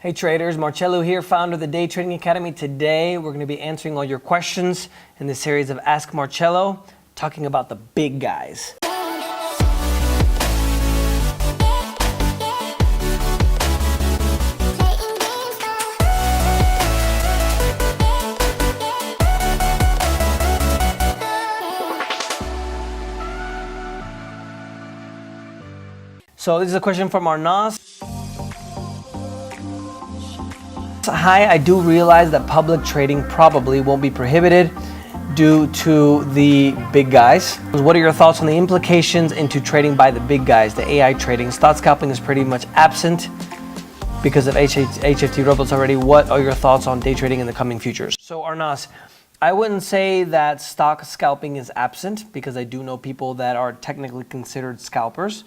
Hey traders, Marcello here, founder of the Day Trading Academy. Today we're going to be answering all your questions in this series of Ask Marcello, talking about the big guys. So this is a question from Arnas. Hi, I do realize that public trading probably won't be prohibited due to the big guys. What are your thoughts on the implications into trading by the big guys, the AI trading? Stock scalping is pretty much absent because of HFT robots already. What are your thoughts on day trading in the coming futures? So Arnas, I wouldn't say that stock scalping is absent because I do know people that are technically considered scalpers.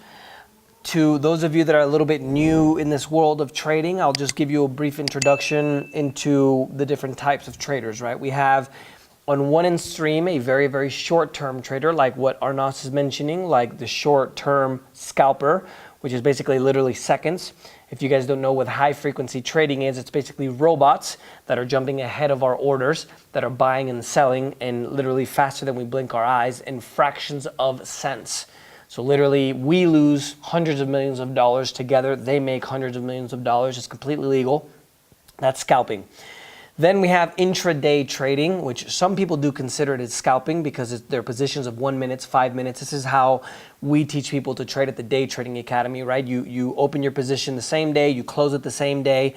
To those of you that are a little bit new in this world of trading, I'll just give you a brief introduction into the different types of traders, right? We have on one extreme a very, very short-term trader, like what Arnas is mentioning, like the short-term scalper, which is basically literally seconds. If you guys don't know what high-frequency trading is, it's basically robots that are jumping ahead of our orders, that are buying and selling, and literally faster than we blink our eyes in fractions of cents. So literally, we lose hundreds of millions of dollars together. They make hundreds of millions of dollars. It's completely legal. That's scalping. Then we have intraday trading, which some people do consider it as scalping because they're positions of 1 minute, 5 minutes. This is how we teach people to trade at the Day Trading Academy, right? You open your position the same day, you close it the same day.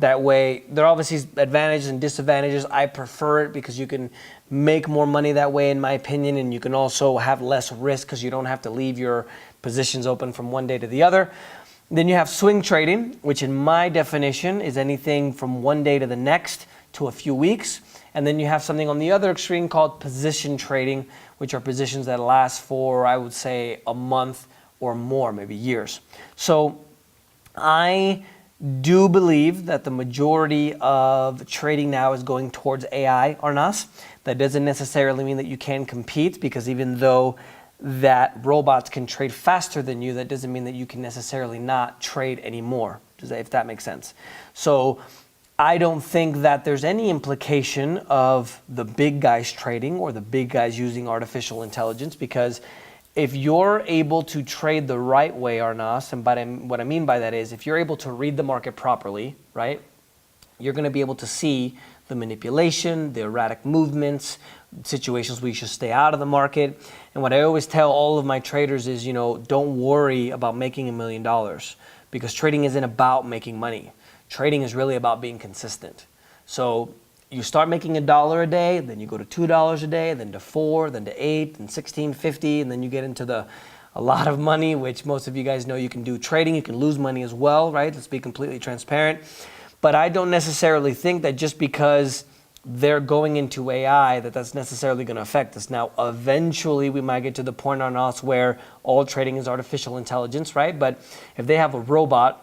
That way, there are obviously advantages and disadvantages. I prefer it because you can make more money that way, in my opinion, and you can also have less risk because you don't have to leave your positions open from one day to the other. Then you have swing trading, which in my definition is anything from one day to the next to a few weeks. And then you have something on the other extreme called position trading, which are positions that last for, I would say, a month or more, maybe years. So I do believe that the majority of trading now is going towards AI, Arnas. That doesn't necessarily mean that you can compete, because even though that robots can trade faster than you, that doesn't mean that you can necessarily not trade anymore, if that makes sense. So I don't think that there's any implication of the big guys trading or the big guys using artificial intelligence, because if you're able to trade the right way, Arnas, and what I mean by that is if you're able to read the market properly, right, you're going to be able to see the manipulation, the erratic movements, situations where you should stay out of the market. And what I always tell all of my traders is, don't worry about making $1 million, because trading isn't about making money. Trading is really about being consistent. So you start making $1 a day, then you go to $2 a day, then to $4, then to $8, and $16.50, and then you get into a lot of money, which most of you guys know you can do trading. You can lose money as well, right? Let's be completely transparent. But I don't necessarily think that just because they're going into AI that's necessarily going to affect us. Now, eventually we might get to the point on us where all trading is artificial intelligence, right? But if they have a robot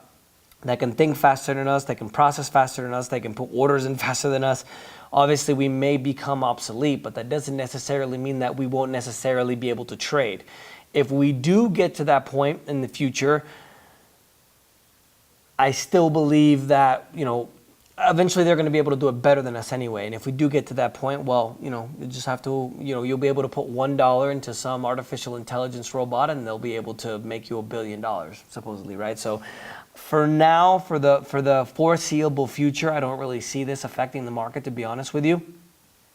that can think faster than us, that can process faster than us, they can put orders in faster than us, obviously we may become obsolete, but that doesn't necessarily mean that we won't necessarily be able to trade. If we do get to that point in the future, I still believe that, eventually they're going to be able to do it better than us anyway. And if we do get to that point, well, you just have to, you'll be able to put $1 into some artificial intelligence robot and they'll be able to make you $1 billion, supposedly, right? So for now, for the foreseeable future, I don't really see this affecting the market, to be honest with you.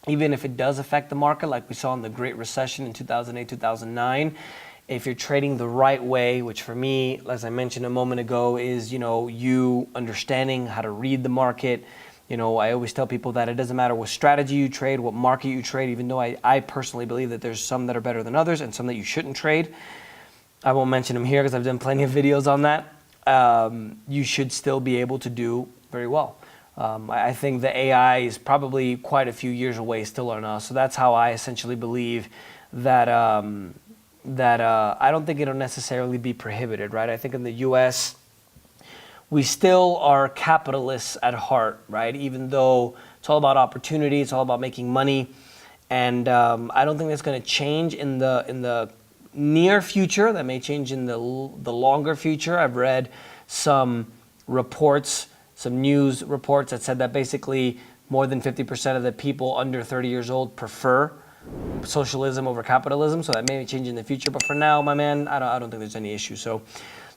Even if it does affect the market, like we saw in the Great Recession in 2008, 2009, if you're trading the right way, which for me, as I mentioned a moment ago, is, you understanding how to read the market. I always tell people that it doesn't matter what strategy you trade, what market you trade, even though I personally believe that there's some that are better than others and some that you shouldn't trade. I won't mention them here because I've done plenty of videos on that. You should still be able to do very well. I think the AI is probably quite a few years away still on us. So that's how I essentially believe that I don't think it'll necessarily be prohibited, right? I think in the US, we still are capitalists at heart, right? Even though it's all about opportunity, it's all about making money. And I don't think that's going to change in the near future. That may change in the longer future. I've read some reports some news reports that said that basically more than 50% of the people under 30 years old prefer socialism over capitalism. So that may change in the future. But for now, my man, I don't think there's any issue. So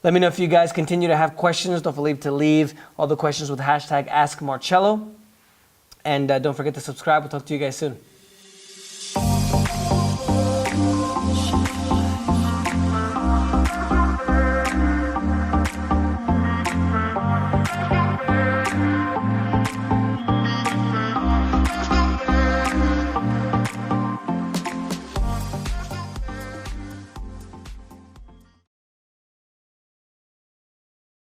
let me know if you guys continue to have questions. Don't forget to leave all the questions with hashtag AskMarcello. And don't forget to subscribe. We'll talk to you guys soon.